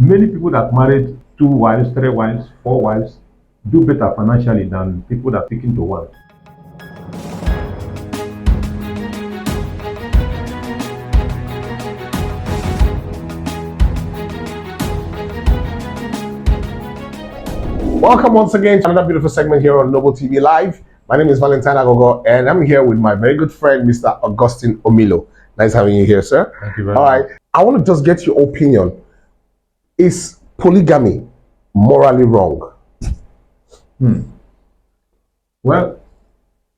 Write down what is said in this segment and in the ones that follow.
Many people that married 2 wives, 3 wives, 4 wives do better financially than people that stick into one. Welcome once again to another beautiful segment here on Noble TV Live. My name is Valentine Agogo, and I'm here with my very good friend, Mr. Augustine Omilo. Nice having you here, sir. Thank you very All much. right, I want to just get your opinion. Is polygamy morally wrong? Well,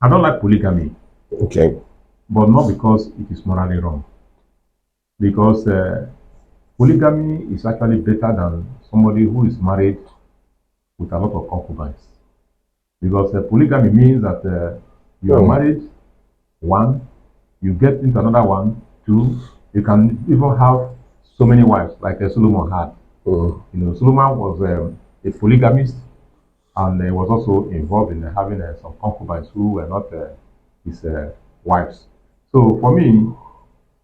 I don't like polygamy, Okay. but not because it is morally wrong. Because polygamy is actually better than somebody who is married with a lot of concubines. Because polygamy means that you are married, one, you get into another one, two, you can even have so many wives like Solomon had. You know, Solomon was a polygamist, and was also involved in having some concubines who were not his wives. So for me,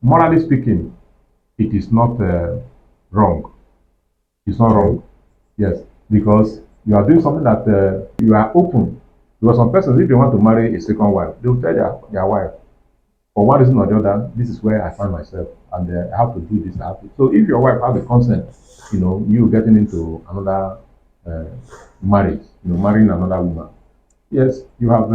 morally speaking, it is not wrong. It's not wrong. Yes, because you are doing something that you are open. Because some persons, if they want to marry a second wife, they will tell their wife, for one reason or the other, this is where I find myself, and I have to do this. So if your wife has the consent, you know, you getting into another marriage, you know, marrying another woman, yes, you have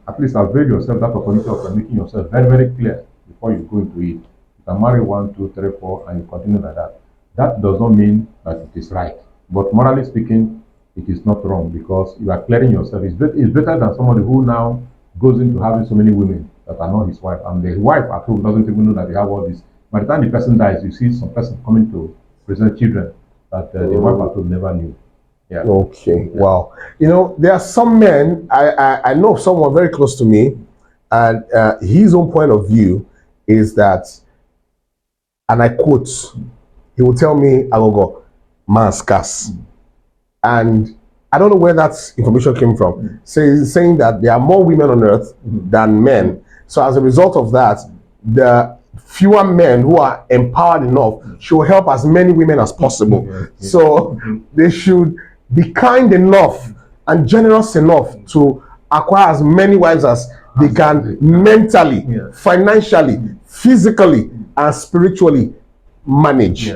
at least availed yourself that opportunity of making yourself very, very clear before you go into it. You can marry 1, 2, 3, 4, and you continue like that. That does not mean that it is right. But morally speaking, it is not wrong because you are clearing yourself. It's better than somebody who now goes into having so many women that are not his wife, and the wife at home doesn't even know that they have all this. By the time the person dies, you see some person coming to present children that the wife at home never knew. Yeah. Okay. Yeah. Wow. You know, there are some men, I know someone very close to me, and his own point of view is that, and I quote, he will tell me, Agogo, man scarce. And I don't know where that information came from, saying that there are more women on earth than men. So as a result of that, the fewer men who are empowered enough should help as many women as possible. So they should be kind enough and generous enough to acquire as many wives as they can mentally, financially, physically, and spiritually manage.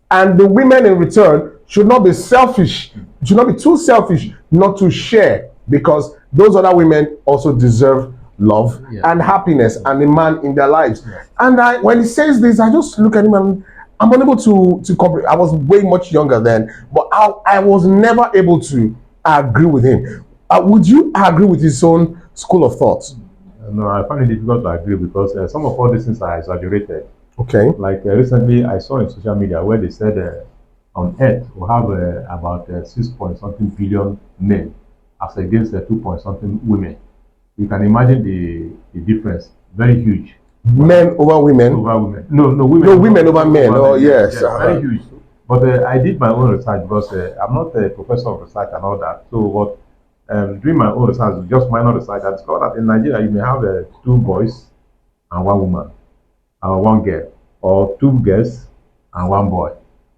And the women in return should not be selfish, should not be too selfish not to share, because those other women also deserve love and happiness and a man in their lives. And when he says this, I just look at him and I'm unable to comprehend. I was way much younger then, but I was never able to agree with him. Would you agree with his own school of thought? No, I find it difficult to agree because some of all these things are exaggerated. Okay. Like recently, I saw in social media where they said on Earth we have about 6 point something billion men as against 2 point something women. You can imagine the difference, very huge. Men over women? Over women. No, women. No, women over men. Oh, yes. Very huge. But I did my own research because I'm not a professor of research and all that. So what doing my own research, just minor research, I discovered that in Nigeria you may have 2 boys and 1 woman, and 1 girl, or 2 girls and 1 boy.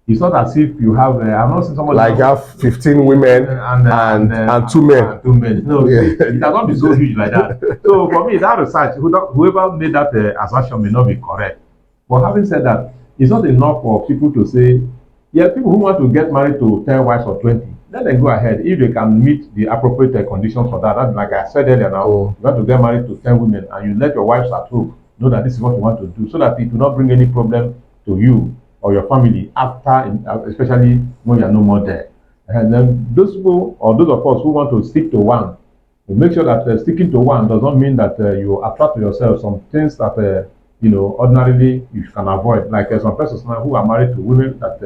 It's not as if you have. I'm not saying somebody like you have 15 women and 2 men. 2 men. No, it cannot be so huge like that. So for me, that research, whoever made that assertion may not be correct. But having said that, it's not enough for people to say, yeah, people who want to get married to 10 wives or 20, let them go ahead if they can meet the appropriate conditions for that. That's like I said earlier. Now you want to get married to 10 women, and you let your wives at home know that this is what you want to do, so that it will not bring any problem to you or your family after, especially when you are no more there. And then those people, or those of us who want to stick to one, we make sure that sticking to one does not mean that you attract to yourself some things that you know ordinarily you can avoid. Like some persons now who are married to women that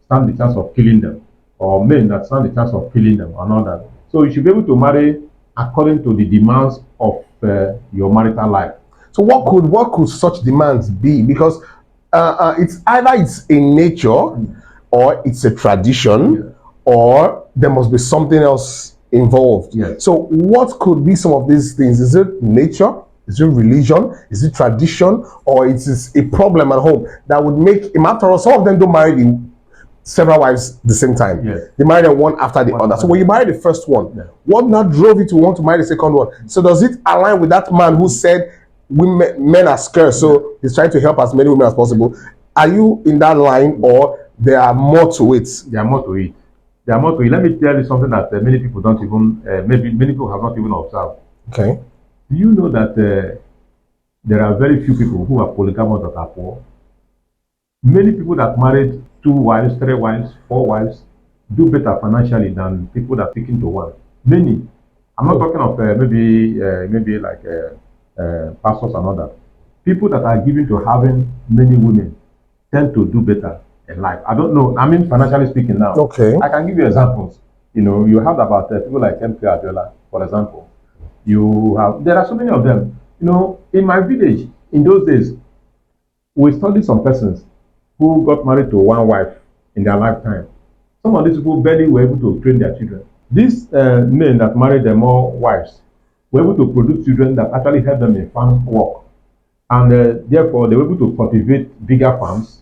stand the chance of killing them, or men that stand the chance of killing them, and all that. So you should be able to marry according to the demands of your marital life. So what could such demands be? Because it's either it's a nature, or it's a tradition, or there must be something else involved. So what could be some of these things? Is it nature? Is it religion? Is it tradition? Or it is a problem at home that would make him, after all, some of them don't marry several wives the same time. Yes. They married them one after the other. So when you marry the first one, what now drove you to want to marry the second one? So does it align with that man who said men are scarce, so he's trying to help as many women as possible? Are you in that line, or there are more to it? There are more to it. There are more to it. Let me tell you something that many people don't even, maybe many people have not even observed. Okay. Do you know that there are very few people who are polygamous that are poor? Many people that married 2 wives, 3 wives, 4 wives do better financially than people that pick into one. Many. I'm not talking of maybe like pastors and others. People that are given to having many women tend to do better in life. I don't know. I mean, financially speaking now. Okay. I can give you examples. You know, you have about people like MP Abiola, for example. There are so many of them. You know, in my village, in those days, we studied some persons who got married to 1 wife in their lifetime. Some of these people barely were able to train their children. These men that married them more wives were able to produce children that actually helped them in farm work. And therefore, they were able to cultivate bigger farms,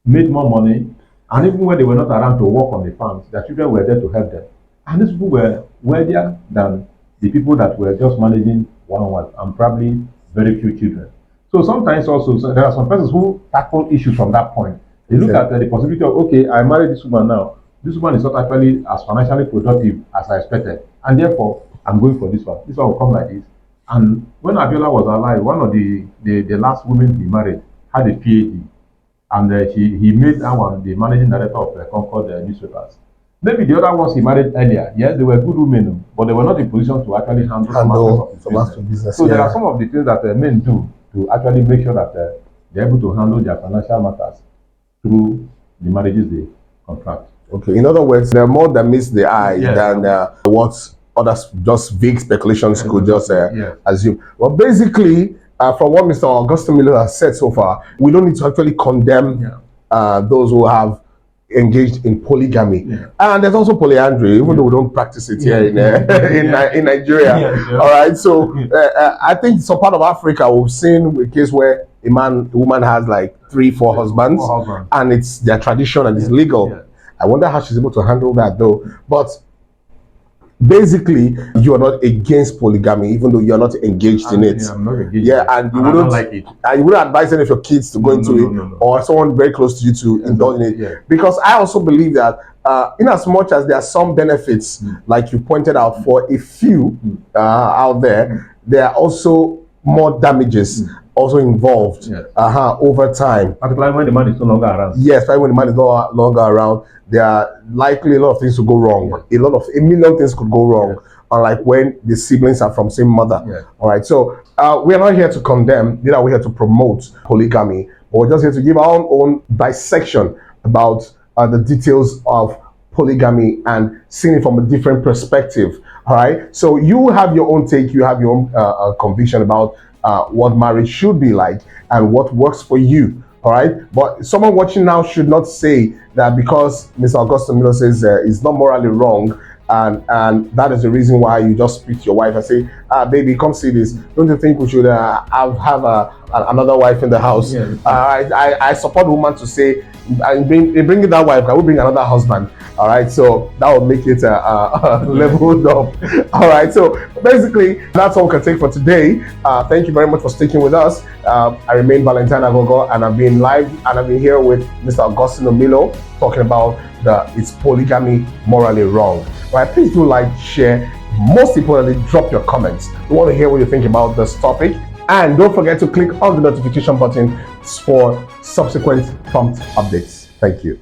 made more money, and even when they were not around to work on the farms, their children were there to help them. And these people were wealthier than the people that were just managing 1 wife and probably very few children. So sometimes also, so there are some persons who tackle issues from that point. They look at the possibility of, okay, I married this woman now. This woman is not actually as financially productive as I expected. And therefore, I'm going for this one. This one will come like this. And when Abiola was alive, one of the last women he married had a PhD. And he made that one the managing director of Concord newspapers. Maybe the other ones he married earlier, yes, they were good women, but they were not in position to actually handle some aspects of business. So there are some of the things that men do to actually make sure that they're able to handle their financial matters through the marriages they contract. Okay, in other words, there are more that meets the eye than what others just vague speculations could just assume. Well, basically, from what Mr. Augustine Miller has said so far, we don't need to actually condemn those who have engaged in polygamy. And there's also polyandry, even though we don't practice it here in Nigeria. All right, so I think some part of Africa we've seen a case where a woman has like 3-4 husbands, and it's their tradition and it's legal. I wonder how she's able to handle that though. But basically, you are not against polygamy, even though you are not engaged in it. I'm not engaged. And you wouldn't like it. And you wouldn't advise any of your kids to go into it, or someone very close to you to indulge in it. Because I also believe that, in as much as there are some benefits, like you pointed out, for a few out there, there are also more damages also involved over time. Particularly when the man is no longer around. Yes, when the man is no longer around, there are likely a lot of things to go wrong. A million things could go wrong. Unlike when the siblings are from same mother. All right, so we are not here to condemn, neither are we here to promote polygamy, but we're just here to give our own dissection about the details of polygamy and seeing it from a different perspective. All right, so you have your own take, you have your own conviction about what marriage should be like and what works for you. All right, but someone watching now should not say that because Mr. Augustine Miller says it's not morally wrong, and that is the reason why you just speak to your wife and say, baby, come see this. Don't you think we should have another wife in the house? I support the woman to say, bring that wife, can we bring another husband? All right, so that will make it leveled up. All right, so basically that's all we can take for today. Thank you very much for sticking with us. I remain Valentine Agogo, and I've been live, and I've been here with Mr. Augustine Milo talking about is polygamy morally wrong. All right, please do like, share, most importantly, drop your comments. We want to hear what you think about this topic. And don't forget to click on the notification button for subsequent prompt updates. Thank you.